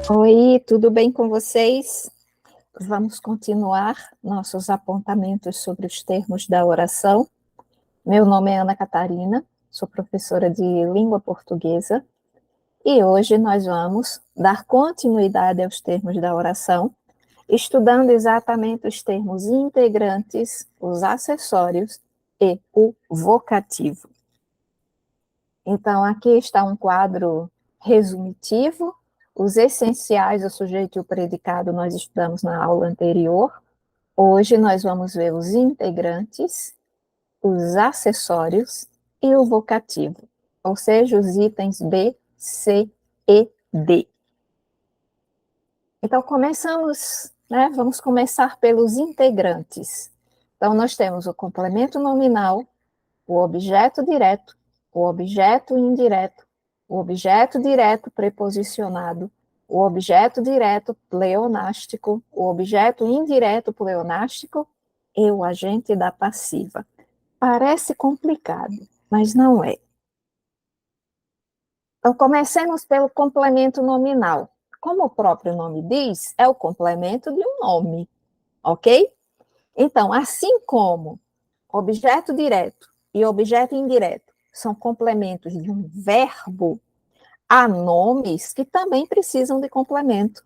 Oi, tudo bem com vocês? Vamos continuar nossos apontamentos sobre os termos da oração. Meu nome é Ana Catarina, sou professora de língua portuguesa e hoje nós vamos dar continuidade aos termos da oração, estudando exatamente os termos integrantes, os acessórios e o vocativo. Então, aqui está um quadro resumitivo. Os essenciais, o sujeito e o predicado, nós estudamos na aula anterior. Hoje nós vamos ver os integrantes, os acessórios e o vocativo, ou seja, os itens B, C e D. Então, começamos, né? Vamos começar pelos integrantes. Então, nós temos o complemento nominal, o objeto direto, o objeto indireto, o objeto direto preposicionado, o objeto direto pleonástico, o objeto indireto pleonástico e o agente da passiva. Parece complicado, mas não é. Então, comecemos pelo complemento nominal. Como o próprio nome diz, é o complemento de um nome, ok? Então, assim como objeto direto e objeto indireto são complementos de um verbo, há nomes que também precisam de complemento.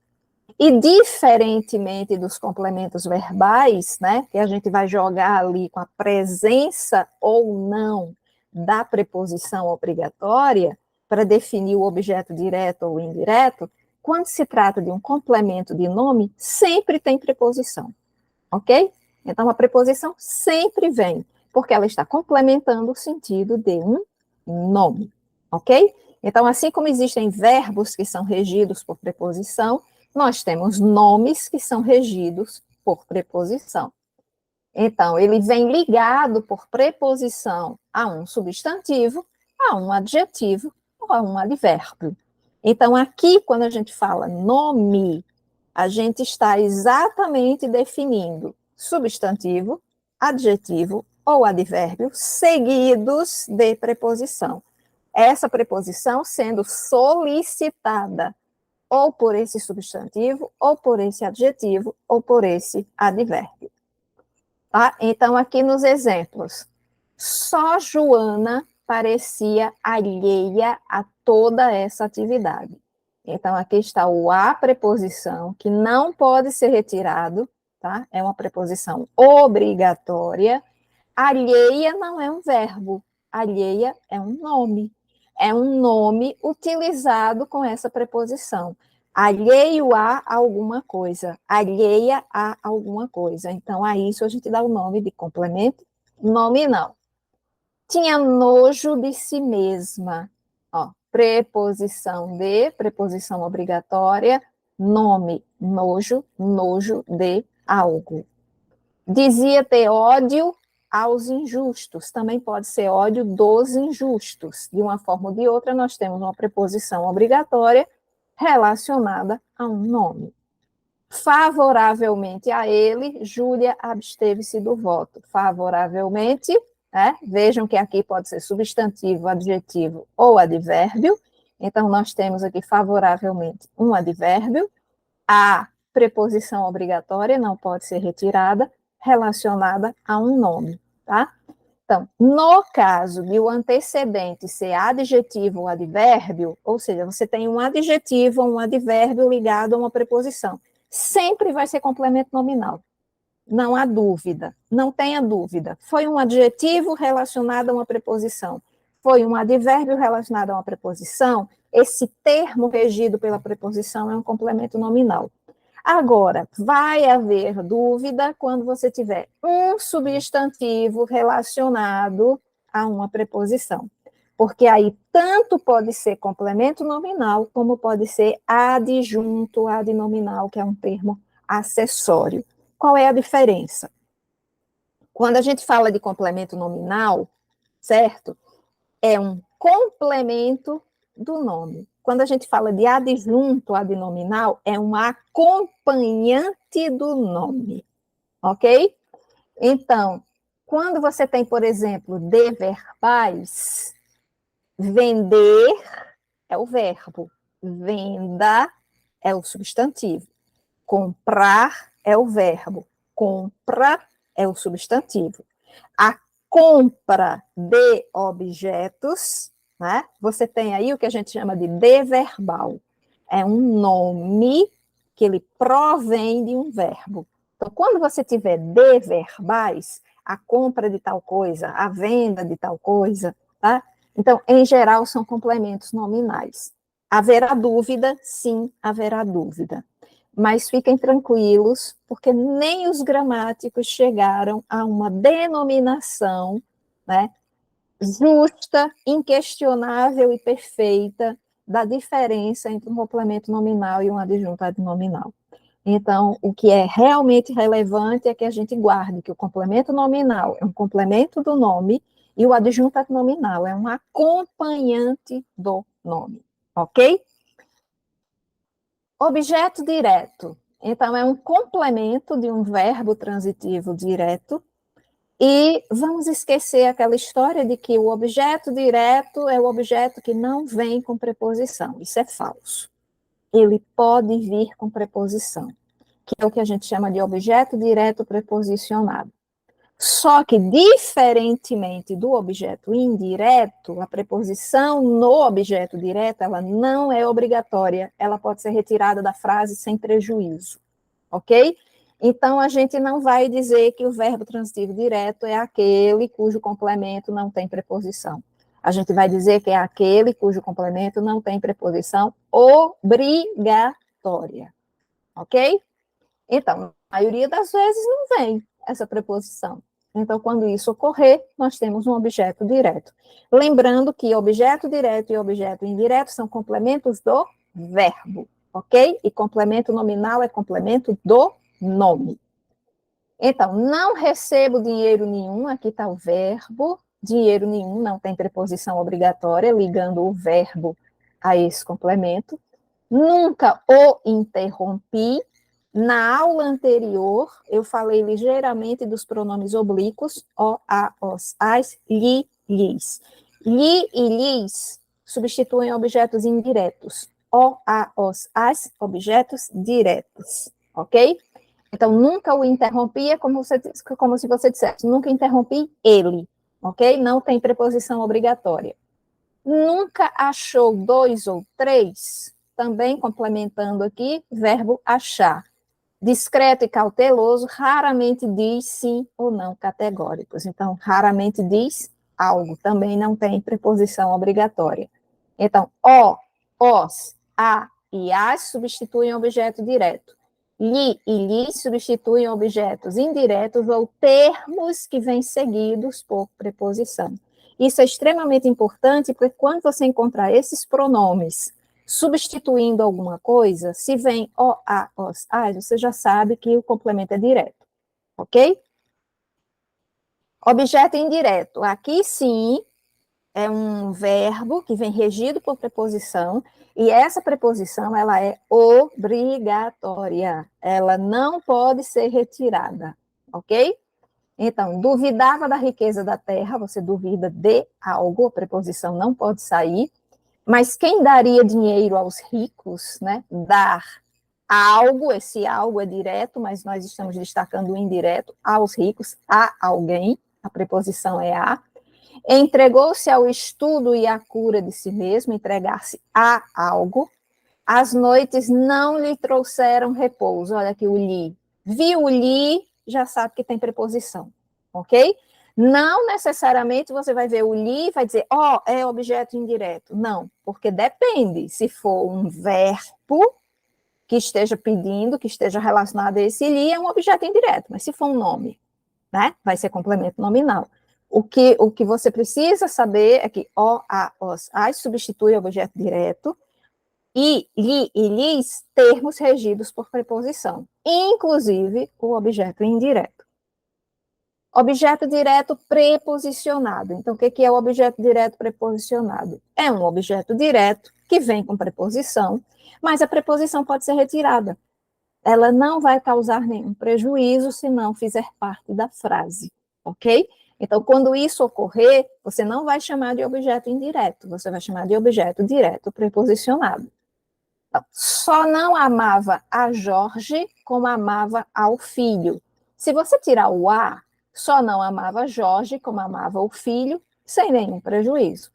E diferentemente dos complementos verbais, né, que a gente vai jogar ali com a presença ou não da preposição obrigatória para definir o objeto direto ou indireto, quando se trata de um complemento de nome, sempre tem preposição, ok? Então, a preposição sempre vem, porque ela está complementando o sentido de um nome, ok? Então, assim como existem verbos que são regidos por preposição, nós temos nomes que são regidos por preposição. Então, ele vem ligado por preposição a um substantivo, a um adjetivo ou a um advérbio. Então, aqui, quando a gente fala nome, a gente está exatamente definindo substantivo, adjetivo ou advérbio seguidos de preposição. Essa preposição sendo solicitada ou por esse substantivo, ou por esse adjetivo, ou por esse advérbio. Tá? Então, aqui nos exemplos, só Joana parecia alheia a toda essa atividade. Então, aqui está o a preposição, que não pode ser retirado, tá? É uma preposição obrigatória. Alheia não é um verbo, alheia é um nome. É um nome utilizado com essa preposição. Alheio a alguma coisa, alheia a alguma coisa. Então, a isso a gente dá o nome de complemento nominal. Tinha nojo de si mesma. Ó, preposição de, preposição obrigatória, nome, nojo, nojo de algo. Dizia ter ódio aos injustos, também pode ser ódio dos injustos. De uma forma ou de outra, nós temos uma preposição obrigatória relacionada a um nome. Favoravelmente a ele, Júlia absteve-se do voto. Favoravelmente, né? Vejam que aqui pode ser substantivo, adjetivo ou advérbio. Então, nós temos aqui favoravelmente um advérbio. A preposição obrigatória não pode ser retirada, relacionada a um nome, tá? Então, no caso de o antecedente ser adjetivo ou advérbio, ou seja, você tem um adjetivo ou um advérbio ligado a uma preposição, sempre vai ser complemento nominal. Não há dúvida, não tenha dúvida. Foi um adjetivo relacionado a uma preposição, foi um advérbio relacionado a uma preposição, esse termo regido pela preposição é um complemento nominal. Agora, vai haver dúvida quando você tiver um substantivo relacionado a uma preposição, porque aí tanto pode ser complemento nominal, como pode ser adjunto adnominal, que é um termo acessório. Qual é a diferença? Quando a gente fala de complemento nominal, certo? É um complemento do nome. Quando a gente fala de adjunto adnominal, é um acompanhante do nome, ok? Então, quando você tem, por exemplo, de verbais, vender é o verbo, venda é o substantivo. Comprar é o verbo. Compra é o substantivo. A compra de objetos, né? Você tem aí o que a gente chama de deverbal. É um nome que ele provém de um verbo. Então, quando você tiver deverbais, a compra de tal coisa, a venda de tal coisa, tá? Então, em geral, são complementos nominais. Haverá dúvida? Sim, haverá dúvida. Mas fiquem tranquilos, porque nem os gramáticos chegaram a uma denominação, né, justa, inquestionável e perfeita da diferença entre um complemento nominal e um adjunto adnominal. Então, o que é realmente relevante é que a gente guarde que o complemento nominal é um complemento do nome e o adjunto adnominal é um acompanhante do nome, ok? Objeto direto. Então, é um complemento de um verbo transitivo direto. E vamos esquecer aquela história de que o objeto direto é o objeto que não vem com preposição. Isso é falso. Ele pode vir com preposição, que é o que a gente chama de objeto direto preposicionado. Só que, diferentemente do objeto indireto, a preposição no objeto direto, ela não é obrigatória, ela pode ser retirada da frase sem prejuízo, ok? Então, a gente não vai dizer que o verbo transitivo direto é aquele cujo complemento não tem preposição. A gente vai dizer que é aquele cujo complemento não tem preposição obrigatória, ok? Então, a maioria das vezes não vem essa preposição. Então, quando isso ocorrer, nós temos um objeto direto. Lembrando que objeto direto e objeto indireto são complementos do verbo, ok? E complemento nominal é complemento do nome. Então, não recebo dinheiro nenhum, aqui está o verbo, dinheiro nenhum, não tem preposição obrigatória, ligando o verbo a esse complemento. Nunca o interrompi. Na aula anterior, eu falei ligeiramente dos pronomes oblíquos, o, a, os, as, li, lhes. Li e lhes substituem objetos indiretos. O, a, os, as, objetos diretos, ok? Então, nunca o interrompi é como se você dissesse, nunca interrompi ele, ok? Não tem preposição obrigatória. Nunca achou dois ou três, também complementando aqui, verbo achar. Discreto e cauteloso, raramente diz sim ou não categóricos. Então, raramente diz algo, também não tem preposição obrigatória. Então, o, os, a e as substituem objeto direto. Li e lhes substituem objetos indiretos ou termos que vêm seguidos por preposição. Isso é extremamente importante, porque quando você encontrar esses pronomes substituindo alguma coisa, se vem o, a, os, as, você já sabe que o complemento é direto, ok? Objeto indireto. Aqui sim é um verbo que vem regido por preposição, e essa preposição ela é obrigatória. Ela não pode ser retirada, ok? Então, duvidava da riqueza da terra, você duvida de algo, a preposição não pode sair. Mas quem daria dinheiro aos ricos, né? Dar algo, esse algo é direto, mas nós estamos destacando o indireto, aos ricos, a alguém, a preposição é a. Entregou-se ao estudo e à cura de si mesmo, entregar-se a algo. As noites não lhe trouxeram repouso. Olha aqui o li. Viu o li, já sabe que tem preposição, ok? Não necessariamente você vai ver o li e vai dizer, ó, é objeto indireto. Não, porque depende. Se for um verbo que esteja pedindo, que esteja relacionado a esse li, é um objeto indireto. Mas se for um nome, né, vai ser complemento nominal. O que você precisa saber é que o, a, os, as substitui objeto direto e li e lhes, termos regidos por preposição, inclusive o objeto indireto. Objeto direto preposicionado. Então, o que é o objeto direto preposicionado? É um objeto direto que vem com preposição, mas a preposição pode ser retirada. Ela não vai causar nenhum prejuízo se não fizer parte da frase, ok? Então, quando isso ocorrer, você não vai chamar de objeto indireto, você vai chamar de objeto direto preposicionado. Só não amava a Jorge como amava ao filho. Se você tirar o a, só não amava Jorge como amava o filho, sem nenhum prejuízo.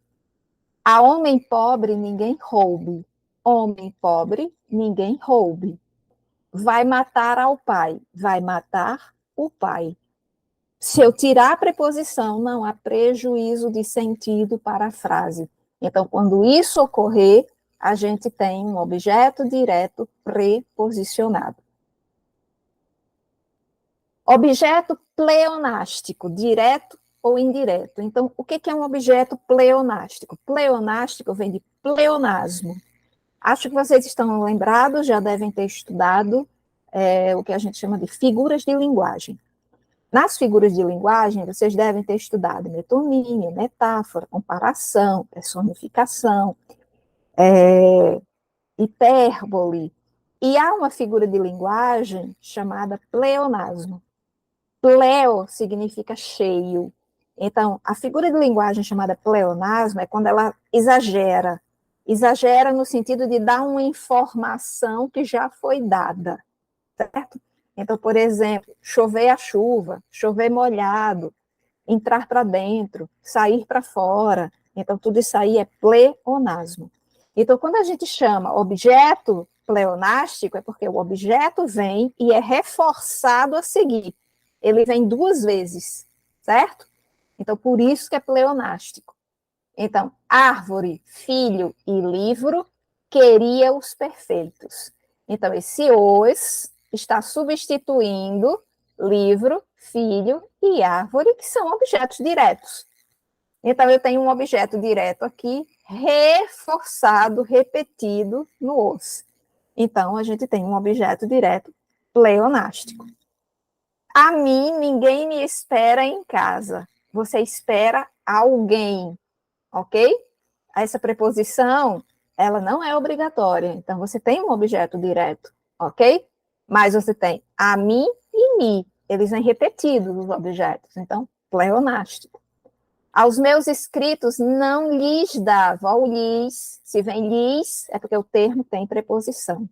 A homem pobre ninguém roube. Homem pobre ninguém roube. Vai matar ao pai. Vai matar o pai. Se eu tirar a preposição, não há prejuízo de sentido para a frase. Então, quando isso ocorrer, a gente tem um objeto direto preposicionado. Objeto pleonástico, direto ou indireto. Então, o que é um objeto pleonástico? Pleonástico vem de pleonasmo. Acho que vocês estão lembrados, já devem ter estudado o que a gente chama de figuras de linguagem. Nas figuras de linguagem, vocês devem ter estudado metonímia, metáfora, comparação, personificação, hipérbole. E há uma figura de linguagem chamada pleonasmo. Pleo significa cheio. Então, a figura de linguagem chamada pleonasmo é quando ela exagera. Exagera no sentido de dar uma informação que já foi dada, certo? Então, por exemplo, chover a chuva, chover molhado, entrar para dentro, sair para fora. Então, tudo isso aí é pleonasmo. Então, quando a gente chama objeto pleonástico, é porque o objeto vem e é reforçado a seguir. Ele vem duas vezes, certo? Então, por isso que é pleonástico. Então, árvore, filho e livro, queria os perfeitos. Então, esse os está substituindo livro, filho e árvore, que são objetos diretos. Então, eu tenho um objeto direto aqui, reforçado, repetido no os. Então, a gente tem um objeto direto pleonástico. A mim, ninguém me espera em casa. Você espera alguém, ok? Essa preposição, ela não é obrigatória. Então, você tem um objeto direto, ok? Mas você tem a mim e me. Eles vêm repetidos, os objetos. Então, pleonástico. Aos meus escritos não lhes dava. O lhes, se vem lhes, é porque o termo tem preposição.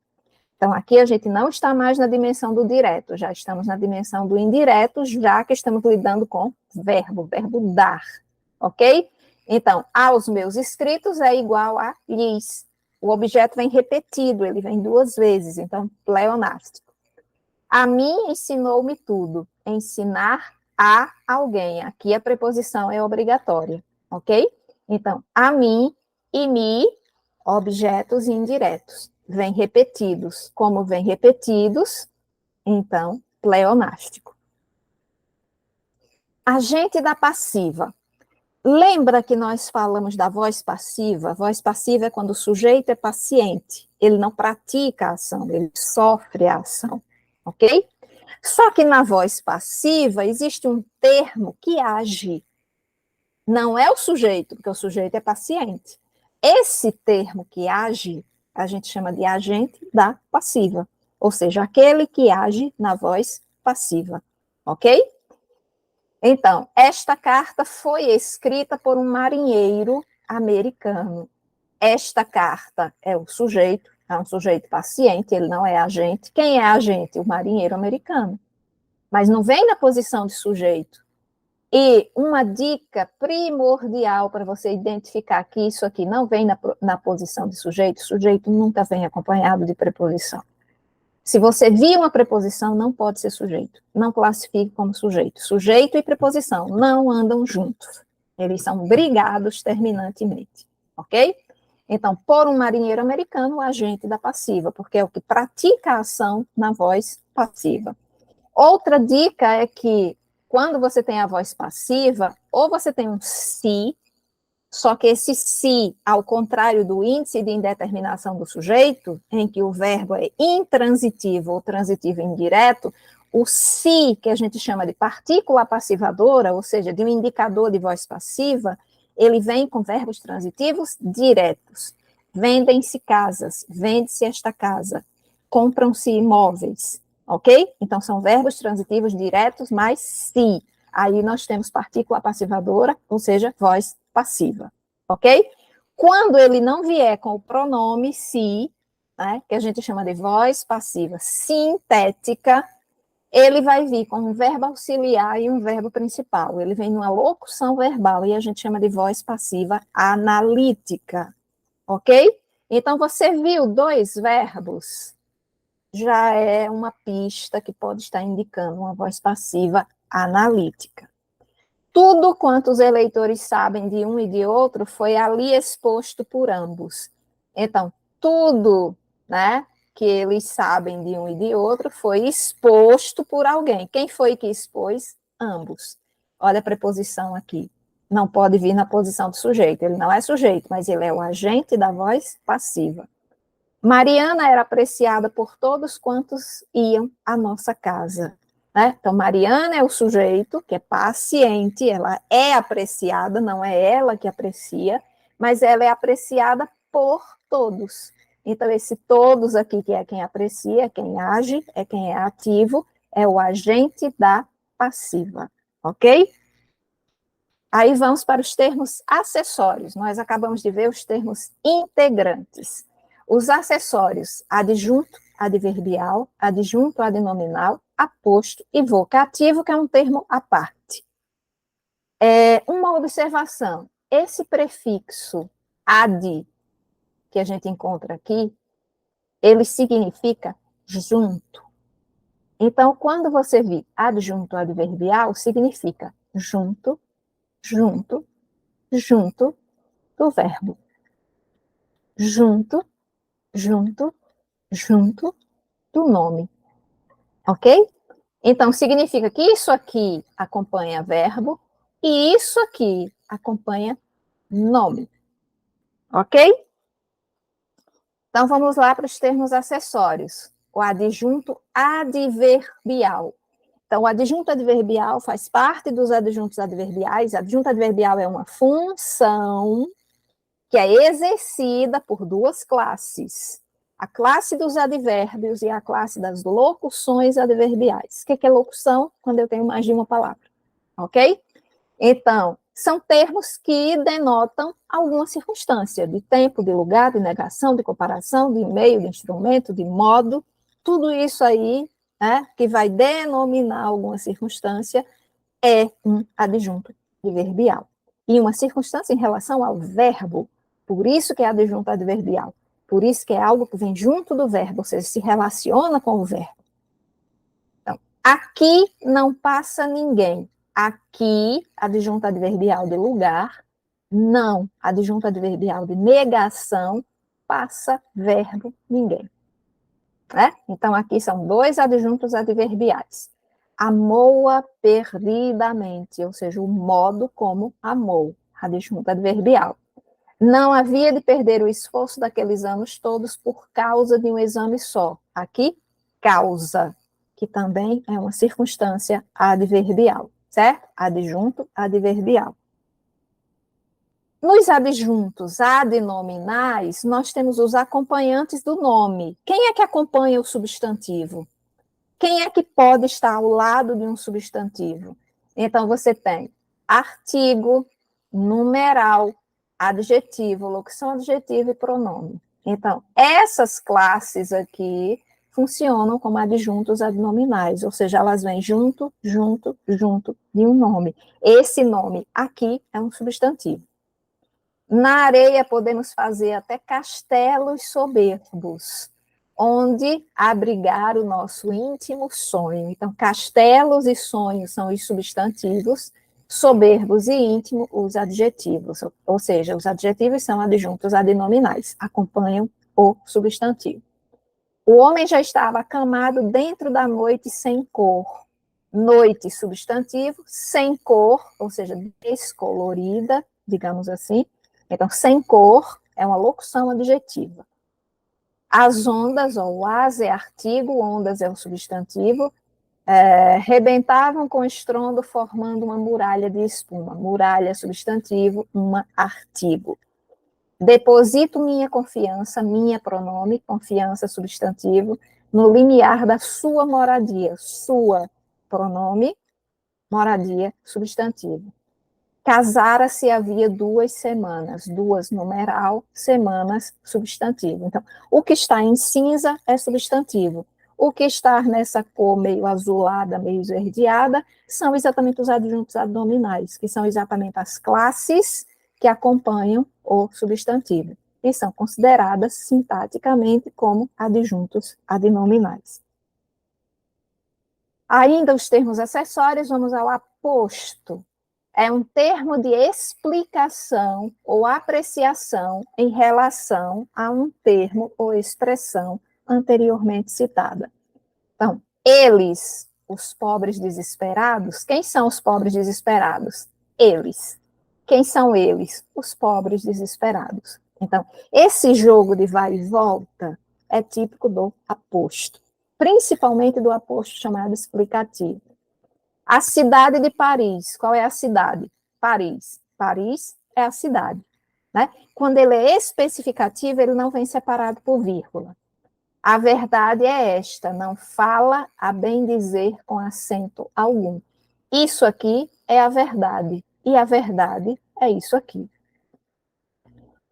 Então, aqui a gente não está mais na dimensão do direto, já estamos na dimensão do indireto, já que estamos lidando com verbo dar, ok? Então, aos meus escritos é igual a lhes. O objeto vem repetido, ele vem duas vezes, então, pleonástico. A mim ensinou-me tudo. Ensinar a alguém. Aqui a preposição é obrigatória, ok? Então, a mim e me, objetos indiretos. Vêm repetidos. Como vêm repetidos, então, pleonástico. Agente da passiva. Lembra que nós falamos da voz passiva? A voz passiva é quando o sujeito é paciente. Ele não pratica a ação, ele sofre a ação, ok? Só que na voz passiva existe um termo que age. Não é o sujeito, porque o sujeito é paciente. Esse termo que age, a gente chama de agente da passiva. Ou seja, aquele que age na voz passiva, ok? Então, esta carta foi escrita por um marinheiro americano. Esta carta é o sujeito, é um sujeito paciente, ele não é agente. Quem é agente? O marinheiro americano. Mas não vem na posição de sujeito. E uma dica primordial para você identificar que isso aqui não vem na posição de sujeito nunca vem acompanhado de preposição. Se você viu uma preposição, não pode ser sujeito. Não classifique como sujeito. Sujeito e preposição não andam juntos. Eles são brigados terminantemente, ok? Então, por um marinheiro americano, o agente da passiva, porque é o que pratica a ação na voz passiva. Outra dica é que, quando você tem a voz passiva, ou você tem um se, só que esse se, ao contrário do índice de indeterminação do sujeito, em que o verbo é intransitivo ou transitivo indireto, o se, que a gente chama de partícula passivadora, ou seja, de um indicador de voz passiva, ele vem com verbos transitivos diretos. Vendem-se casas, vende-se esta casa, compram-se imóveis, ok? Então, são verbos transitivos diretos, mais se. Aí nós temos partícula passivadora, ou seja, voz passiva, ok? Quando ele não vier com o pronome se, né, que a gente chama de voz passiva sintética, ele vai vir com um verbo auxiliar e um verbo principal. Ele vem numa locução verbal e a gente chama de voz passiva analítica, ok? Então, você viu dois verbos, já é uma pista que pode estar indicando uma voz passiva analítica. Tudo quanto os eleitores sabem de um e de outro foi ali exposto por ambos. Então, tudo, né, que eles sabem de um e de outro foi exposto por alguém. Quem foi que expôs? Ambos. Olha a preposição aqui. Não pode vir na posição do sujeito. Ele não é sujeito, mas ele é o agente da voz passiva. Mariana era apreciada por todos quantos iam à nossa casa. Né? Então, Mariana é o sujeito, que é paciente, ela é apreciada, não é ela que aprecia, mas ela é apreciada por todos. Então, esse todos aqui, que é quem aprecia, quem age, é quem é ativo, é o agente da passiva, ok? Aí vamos para os termos acessórios. Nós acabamos de ver os termos integrantes. Os acessórios, adjunto, adverbial, adjunto adnominal, aposto e vocativo, que é um termo à parte. Uma observação, esse prefixo ad, que a gente encontra aqui, ele significa junto. Então, quando você vir adjunto adverbial, significa junto, junto, junto do verbo. Junto, junto, junto do nome, ok? Então, significa que isso aqui acompanha verbo e isso aqui acompanha nome, ok? Então, vamos lá para os termos acessórios. O adjunto adverbial. Então, o adjunto adverbial faz parte dos adjuntos adverbiais. Adjunto adverbial é uma função que é exercida por duas classes. A classe dos advérbios e a classe das locuções adverbiais. O que é locução? Quando eu tenho mais de uma palavra, ok? Então, são termos que denotam alguma circunstância, de tempo, de lugar, de negação, de comparação, de meio, de instrumento, de modo, tudo isso aí, né, que vai denominar alguma circunstância, é um adjunto adverbial. E uma circunstância em relação ao verbo, por isso que é adjunto adverbial, por isso que é algo que vem junto do verbo, ou seja, se relaciona com o verbo. Então, aqui não passa ninguém. Aqui, adjunto adverbial de lugar, não, adjunto adverbial de negação, passa verbo ninguém. Né? Então, aqui são dois adjuntos adverbiais. Amou-a perdidamente, ou seja, o modo como amou, adjunto adverbial. Não havia de perder o esforço daqueles anos todos por causa de um exame só. Aqui, causa, que também é uma circunstância adverbial, certo? Adjunto adverbial. Nos adjuntos adnominais, nós temos os acompanhantes do nome. Quem é que acompanha o substantivo? Quem é que pode estar ao lado de um substantivo? Então, você tem artigo, numeral, adjetivo, locução adjetiva e pronome. Então, essas classes aqui funcionam como adjuntos adnominais, ou seja, elas vêm junto, junto, junto de um nome. Esse nome aqui é um substantivo. Na areia podemos fazer até castelos soberbos, onde abrigar o nosso íntimo sonho. Então, castelos e sonhos são os substantivos, soberbos e íntimo os adjetivos, ou seja, os adjetivos são adjuntos adnominais, acompanham o substantivo. O homem já estava acamado dentro da noite sem cor. Noite, substantivo, sem cor, ou seja, descolorida, digamos assim. Então, sem cor é uma locução adjetiva. As ondas, ou as é artigo, ondas é o substantivo, rebentavam com estrondo, formando uma muralha de espuma. Muralha, substantivo, uma artigo. Deposito minha confiança, minha pronome, confiança, substantivo, no limiar da sua moradia. Sua, pronome, moradia, substantivo. Casara-se havia 2 semanas, 2 numeral, semanas substantivo. Então, o que está em cinza é substantivo. O que está nessa cor meio azulada, meio esverdeada, são exatamente os adjuntos adnominais, que são exatamente as classes que acompanham o substantivo, e são consideradas sintaticamente como adjuntos adnominais. Ainda os termos acessórios, vamos ao aposto. É um termo de explicação ou apreciação em relação a um termo ou expressão anteriormente citada. Então, eles, os pobres desesperados, quem são os pobres desesperados? Eles. Quem são eles? Os pobres desesperados. Então, esse jogo de vai e volta é típico do aposto, principalmente do aposto chamado explicativo. A cidade de Paris, qual é a cidade? Paris. Paris é a cidade. Né? Quando ele é especificativo, ele não vem separado por vírgula. A verdade é esta, não fala a bem dizer com acento algum. Isso aqui é a verdade, e a verdade é isso aqui.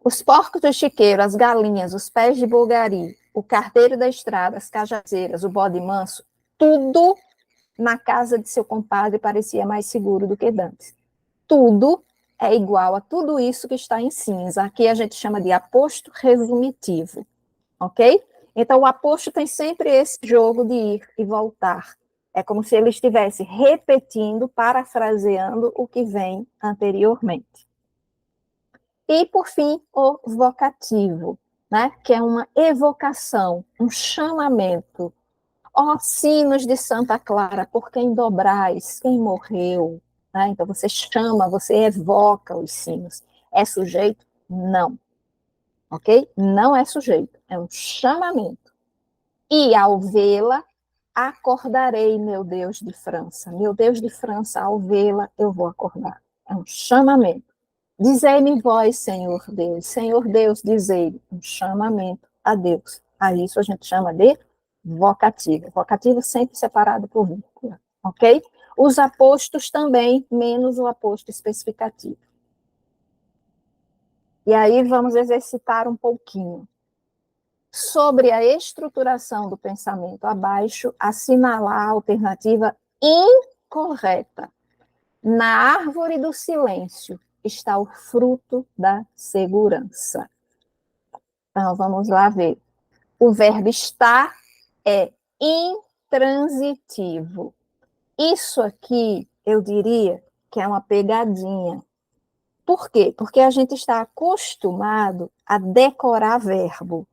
Os porcos do chiqueiro, as galinhas, os pés de bulgari, o carteiro da estrada, as cajazeiras, o bode manso, tudo na casa de seu compadre parecia mais seguro do que dantes. Tudo é igual a tudo isso que está em cinza. Aqui a gente chama de aposto resumitivo, ok? Então, o aposto tem sempre esse jogo de ir e voltar. É como se ele estivesse repetindo, parafraseando o que vem anteriormente. E, por fim, o vocativo, né? Que é uma evocação, um chamamento. Ó sinos de Santa Clara, por quem dobrais, quem morreu? Né? Então, você chama, você evoca os sinos. É sujeito? Não. Ok? Não é sujeito, é um chamamento. E ao vê-la, acordarei, meu Deus de França. Meu Deus de França, ao vê-la, eu vou acordar. É um chamamento. Dizei-me vós, Senhor Deus, dizei-me. Um chamamento a Deus. A isso a gente chama de vocativo. Vocativo sempre separado por vírgula, ok? Os apostos também, menos o aposto especificativo. E aí vamos exercitar um pouquinho. Sobre a estruturação do pensamento abaixo, assinalar a alternativa incorreta. Na árvore do silêncio está o fruto da segurança. Então, vamos lá ver. O verbo estar é intransitivo. Isso aqui, eu diria que é uma pegadinha. Por quê? Porque a gente está acostumado a decorar verbo,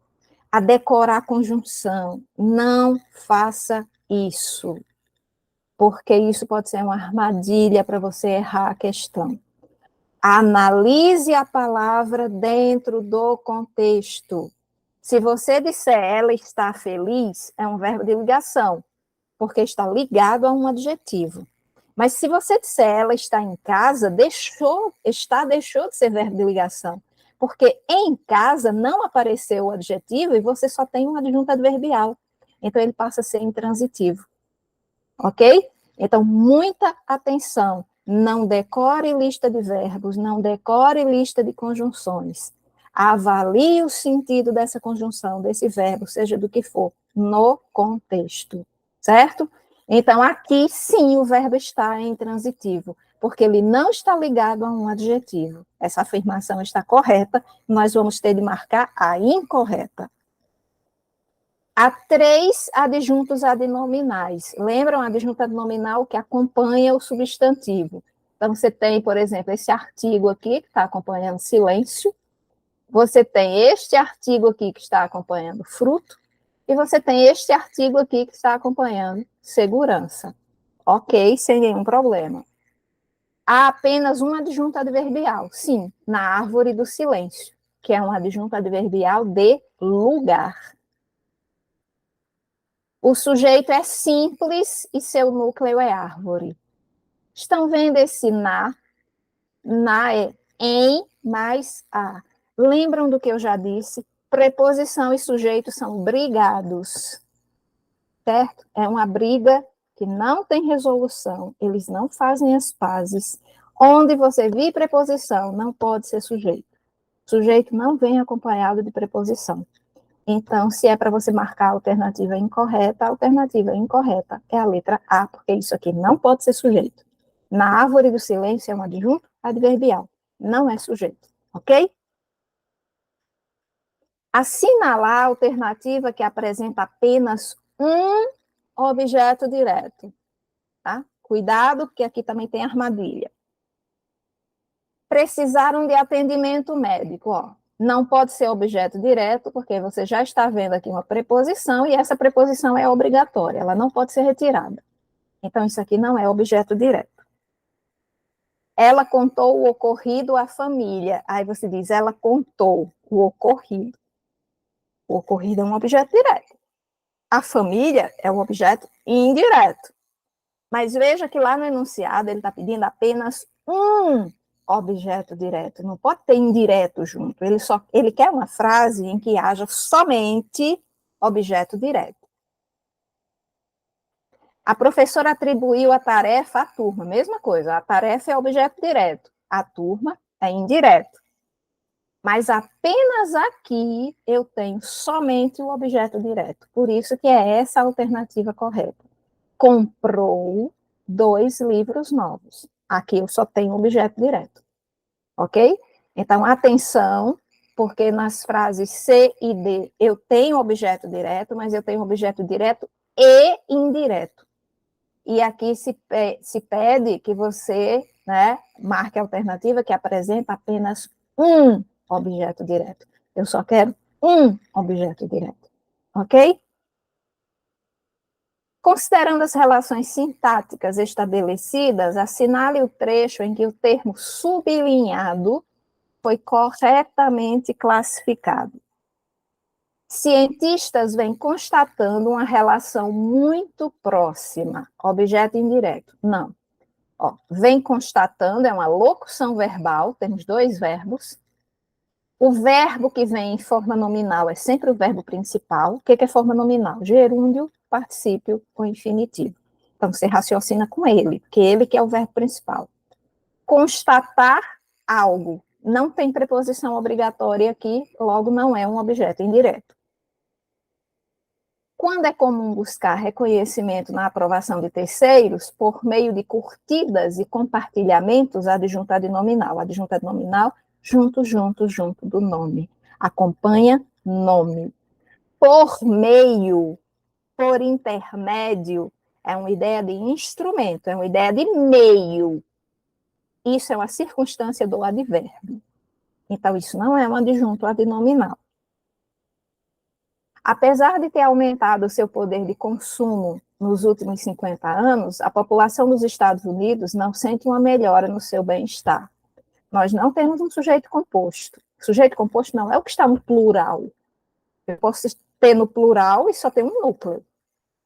a decorar conjunção. Não faça isso, porque isso pode ser uma armadilha para você errar a questão. Analise a palavra dentro do contexto. Se você disser ela está feliz, é um verbo de ligação, porque está ligado a um adjetivo. Mas se você disser ela está em casa, deixou de ser verbo de ligação. Porque em casa não apareceu o adjetivo e você só tem um adjunto adverbial. Então ele passa a ser intransitivo. Ok? Então, muita atenção. Não decore lista de verbos, não decore lista de conjunções. Avalie o sentido dessa conjunção, desse verbo, seja do que for, no contexto, certo? Então, aqui, sim, o verbo está em transitivo, porque ele não está ligado a um adjetivo. Essa afirmação está correta, nós vamos ter de marcar a incorreta. Há 3 adjuntos adnominais. Lembram o adjunto adnominal que acompanha o substantivo? Então, você tem, por exemplo, esse artigo aqui, que está acompanhando silêncio. Você tem este artigo aqui, que está acompanhando fruto. E você tem este artigo aqui, que está acompanhando segurança. Ok, sem nenhum problema. Há apenas um adjunto adverbial. Sim, na árvore do silêncio, que é um adjunto adverbial de lugar. O sujeito é simples e seu núcleo é árvore. Estão vendo esse na? Na é em mais a. Lembram do que eu já disse? Preposição e sujeito são brigados. Certo? É uma briga que não tem resolução. Eles não fazem as pazes. Onde você vir preposição, não pode ser sujeito. Sujeito não vem acompanhado de preposição. Então, se é para você marcar a alternativa incorreta é a letra A, porque isso aqui não pode ser sujeito. Na árvore do silêncio é um adjunto adverbial, não é sujeito, ok? Assinalar a alternativa que apresenta apenas um objeto direto, tá? Cuidado, porque aqui também tem armadilha. Precisaram de atendimento médico, ó. Não pode ser objeto direto, porque você já está vendo aqui uma preposição, e essa preposição é obrigatória, ela não pode ser retirada. Então, isso aqui não é objeto direto. Ela contou o ocorrido à família. Aí você diz, ela contou o ocorrido. O ocorrido é um objeto direto. A família é um objeto indireto. Mas veja que lá no enunciado ele está pedindo apenas um objeto direto. Não pode ter indireto junto. Ele quer uma frase em que haja somente objeto direto. A professora atribuiu a tarefa à turma. Mesma coisa, a tarefa é objeto direto. A turma é indireto. Mas apenas aqui eu tenho somente o objeto direto. Por isso que é essa a alternativa correta. Comprou 2 livros novos. Aqui eu só tenho objeto direto. Ok? Então, atenção, porque nas frases C e D eu tenho objeto direto, mas eu tenho objeto direto e indireto. E aqui se pede que você, né, marque a alternativa que apresenta apenas um objeto direto. Eu só quero um objeto direto. Ok? Considerando as relações sintáticas estabelecidas, assinale o trecho em que o termo sublinhado foi corretamente classificado. Cientistas vêm constatando uma relação muito próxima. Objeto indireto. Não. Ó, vem constatando, é uma locução verbal, temos 2 verbos. O verbo que vem em forma nominal é sempre o verbo principal. O que é forma nominal? Gerúndio, particípio ou infinitivo. Então, você raciocina com ele, porque ele que é o verbo principal. Constatar algo. Não tem preposição obrigatória aqui, logo não é um objeto indireto. Quando é comum buscar reconhecimento na aprovação de terceiros, por meio de curtidas e compartilhamentos, adjunto adnominal. Adjunto adnominal, junto do nome. Acompanha nome. Por meio, por intermédio, é uma ideia de instrumento, é uma ideia de meio. Isso é uma circunstância do advérbio. Então, isso não é um adjunto adnominal. Apesar de ter aumentado o seu poder de consumo nos últimos 50 anos, a população dos Estados Unidos não sente uma melhora no seu bem-estar. Nós não temos um sujeito composto. Sujeito composto não é o que está no plural. Eu posso ter no plural e só ter um núcleo.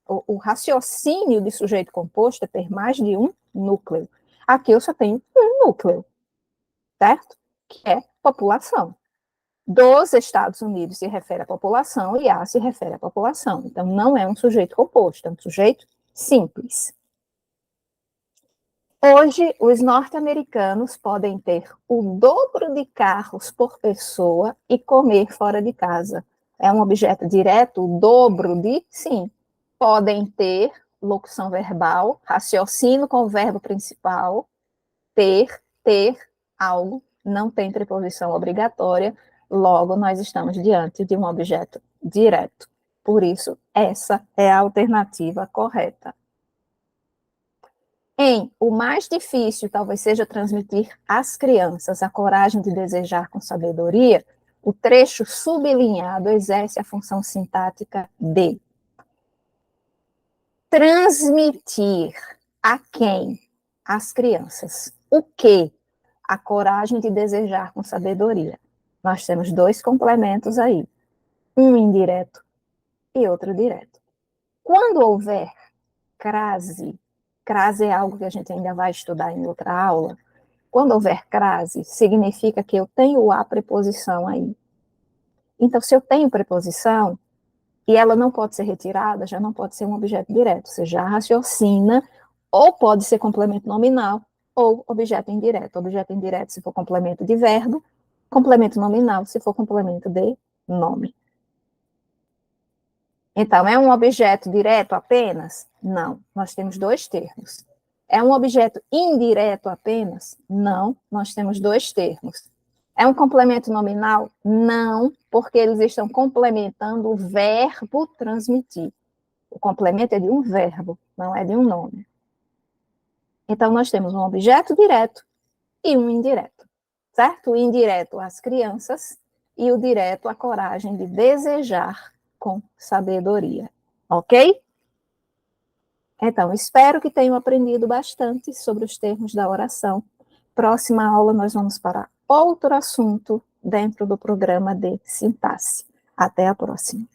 O raciocínio de sujeito composto é ter mais de um núcleo. Aqui eu só tenho um núcleo, certo? Que é população. Dos Estados Unidos se refere à população e a se refere à população. Então, não é um sujeito composto, é um sujeito simples. Hoje, os norte-americanos podem ter o dobro de carros por pessoa e comer fora de casa. É um objeto direto, o dobro de? Sim. Podem ter locução verbal, raciocínio com o verbo principal, ter algo, não tem preposição obrigatória, logo nós estamos diante de um objeto direto. Por isso, essa é a alternativa correta. O mais difícil talvez seja transmitir às crianças a coragem de desejar com sabedoria, o trecho sublinhado exerce a função sintática de transmitir a quem? Às crianças. O quê? A coragem de desejar com sabedoria. Nós temos 2 complementos aí, um indireto e outro direto. Quando houver crase é algo que a gente ainda vai estudar em outra aula, quando houver crase, significa que eu tenho a preposição aí. Então, se eu tenho preposição, e ela não pode ser retirada, já não pode ser um objeto direto, você já raciocina, ou pode ser complemento nominal, ou objeto indireto. Objeto indireto se for complemento de verbo, complemento nominal se for complemento de nome. Então, é um objeto direto apenas? Não, nós temos dois termos. É um objeto indireto apenas? Não, nós temos dois termos. É um complemento nominal? Não, porque eles estão complementando o verbo transmitir. O complemento é de um verbo, não é de um nome. Então, nós temos um objeto direto e um indireto, certo? O indireto às crianças e o direto à coragem de desejar com sabedoria, ok? Então, espero que tenham aprendido bastante sobre os termos da oração. Próxima aula, nós vamos para outro assunto dentro do programa de sintaxe. Até a próxima.